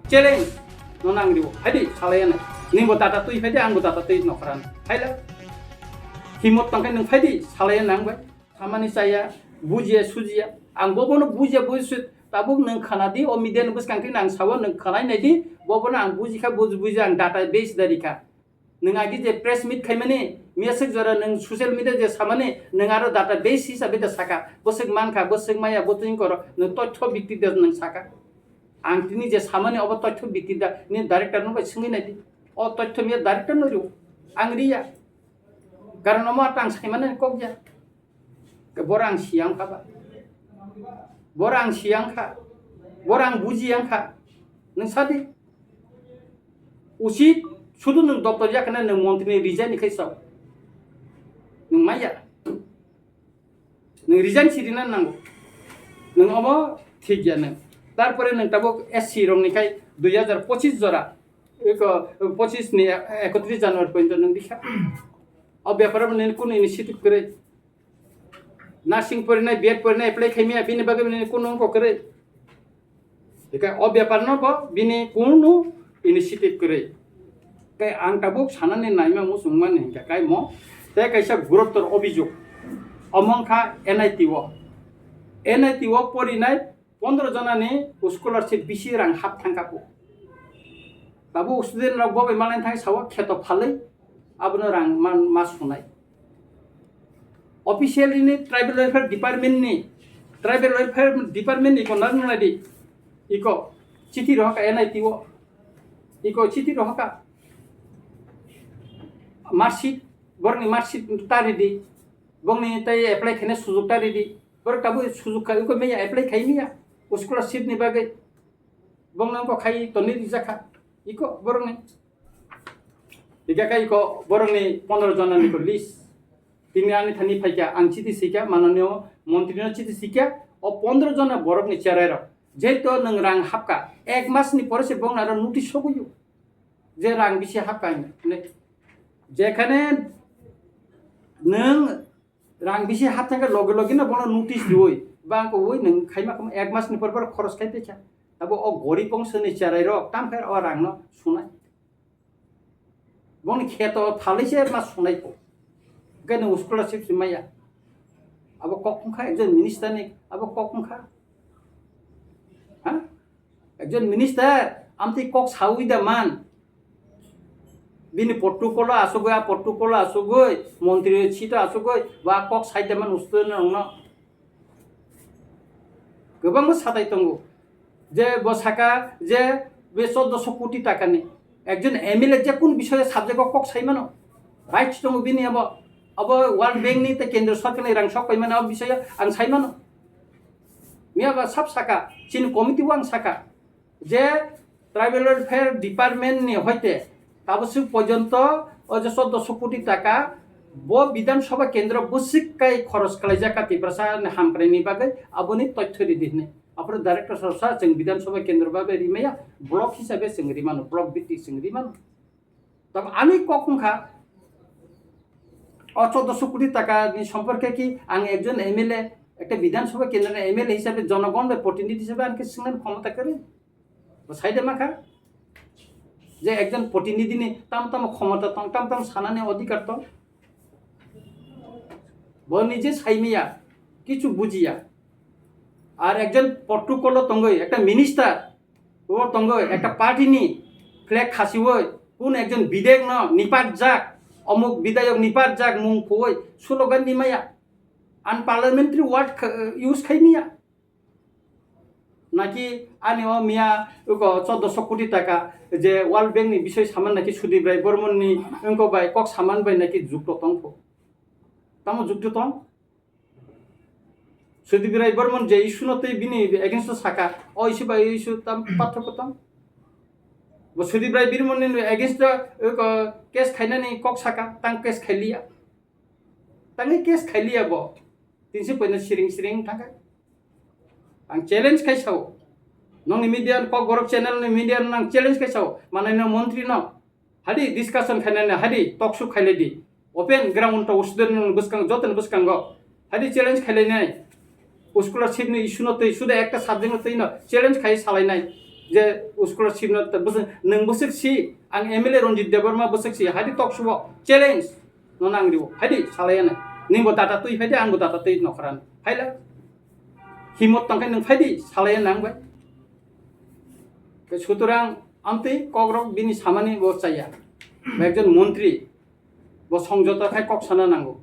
challenge no nang ribo hadi salaya na ningbo tata tui phai angbo tata tui nokran haila himot tangkai nang phai salaya nang bai samani saya bujiya sujiya ang bobono bujiya bujiya tabuk nang khanadi o miden bus kangti nang sawa nang khanai nadi bobono ang bujika bujiya ang database dari ka nang agi je press meet khaimani message jara nang social media je samane nang aro database hisabe da saka bosek manka bosek maya botin koro nang tothyo bikti da nang saka ang tini je samane obo tothyo bikti da ni director no bai singi nadi o tothyo mi director no ru ang riya karon mo atang saimane kokja ke borang siang ka ba borang siang ka borang bujiang ka nang sadi usit শুধু নং দপ্তর যাখানে নং মন্ত্রী resign খাইছাও নং মাইয়া নং resign সিরিনা নাঙ্গো নং অমো ঠিক গিয়া নং তারপরে নং তাবো এসসি রংনিখাই 2025 জরা 25 নি 31 জানুয়ারি পর্যন্ত নং দিখা অ ব্যাপারে নং কোন ইনিশিয়েটিভ করে নার্সিং পরিনাই বিএড পরিনাই এপ্লাই খাইমিয়া বিনি বাগে নং কোন অঙ্ক করে একা অ ব্যাপার ন বিনি কোন ইনিশিয়েটিভ করে cái ang tabuk sanane naima musungman hingga kai mo te kaisa gurutor obijog omong kha NIT wo porinai 15 jana ni scholarship bisi rang hap thangkapu tabu student rok bobe malai thang sawa kheto phalai abno rang ma sunai officially ni tribal welfare department ni ko narnadi iko chithi rohka NIT wo iko chithi rohka marksheet बरनि marksheet तारि दि बंगनि तै apply खाने सुजुग तारि दि बर ताबु सुजुग खाय को मेया apply खाइमिया scholarship नि बागै बंगनां को खाइ तनि दिजाखा इको बरनि इका काई को बरनि 15 जना नि को लिस्ट तिनि आनि थानि फाइका आं चिति सिका माननीय मन्त्री न चिति सिका ओ 15 जना बरनि चेरायर जेतो नों रां हापका एक मास नि परसे बंगनार नोटिस होगुयो जे रां बिसे हापका ने যেখানে নং রাং বেশি হাত থাকা লগে লগে না বড় নোটিশ দিই বা ওই নং খাইমা এক মাস নিপর পর খরচ খাইতে চা তাবো ও গরিব অংশনি চারাই রক তাম খাই ও রাং ন শুনাই বনি খেত ফালিছে মা শুনাই পো কেন স্কলারশিপ সিমাইয়া আবো কখন খা একজন মিনিস্টার নি আবো কখন খা হ্যাঁ একজন মিনিস্টার আমতি কক সাউই দা মান bini protocol asugoi montri chita asugoi wa kok saide man ustun no gobang satai tongo je bosaka je be 1400 কোটি টাকা নি একজন এমএলএ যে কোন বিষয়ে সাবজেক্ট কক সাইমানো right tongo bini abo World Bank নি তে কেন্দ্র সরকার নি রাং সক পাইমানো বিষয়ে আং সাইমানো মিয়া বা সব সাকা চিন কমিটি ওয়াং সাকা যে ট্রাইবেল ওয়েলফেয়ার ডিপার্টমেন্ট নি হইতে তাবসু পর্যন্ত ও যে 1400 কোটি টাকা ব বিধানসভা কেন্দ্র বসিকাই খরচ খালাই জাকা তিপ্রাসা হামক্রাইনি বাগে আবনি তথ্য দিদিনে আপর ডাইরেক্টর সরসা जों বিধানসভা কেন্দ্র বাবে রিমায়া ব্লক হিসাবে जों রিমানো ব্লক ভিত্তিক जों রিমানো তব আমি কখনখা ও 1400 কোটি টাকা নি সম্পর্কে কি আং একজন এমএলএ একটা বিধানসভা কেন্দ্রের এমএলএ হিসাবে জনগণ বা প্রতিনিধি হিসাবে আনকে সিংন ক্ষমতা করে সাইডে মাখা যে একজন প্রতিনিধি নি তাম ক্ষমতা তাম সানানে অধিকার তো নিজে সাইমিয়া কিছু বুঝিয়া আর একজন পট্টুকল তঙ্গই একটা মিনিস্টার ও তঙ্গই একটা পার্টি নি ফ্ল্যাগ খাসিওই কোন একজন বিধায়ক ন নিপাত যাক অমুক বিধায়ক নিপাত যাক মুং কই স্লোগান নিমায়া আনপার্লামেন্টারি ওয়ার্ড ইউজ খাইমিয়া নাকি আনি ও মিয়া 1400 কোটি টাকা যে ওয়ার্ল্ড ব্যাংক নি বিষয় সামান নাকি সুদীপ রায় বর্মন নি অঙ্ক বাই কক সামান বাই নাকি যুক্ত তংক তামো যুক্ত তং সুদীপ রায় বর্মন যে ইস্যু নতে বিনি এগেইনস্ট সাকা ও ইস্যু বাই ইস্যু তাম পার্থক্য তং সুদীপ রায় বর্মন নি এগেইনস্ট কেস খাইনানি কক সাকা তাং কেস খাইলিয়া তাঙ্গে কেস খাইলিয়া ব 350 সিরিং থাকা ang challenge kaisau nong media ko gorok channel ni media nang challenge kaisau manana montri no hadi discussion khanana hadi talk show khaile di open ground to usden buskang joten buskang go hadi challenge khaile nai scholarship ni issue no tei suda ekta subject no tei no challenge khai salai nai जे scholarship नों बोसोरसि आं MLA Ranjit Debbarma बोसोरसि हायदि टकशप challenge नो नांगरिबो हायदि सालायानो निंबो दाता तुई फायदि आंबो दाता तुई नखरान फायला हिम्मत तंखाय नों फायदि सालाया नांबाय सुतरां आमतै कग्रक बिनि सामानि बचाया एकजन मन्त्रि ब संजता खाय कक साना नांगौ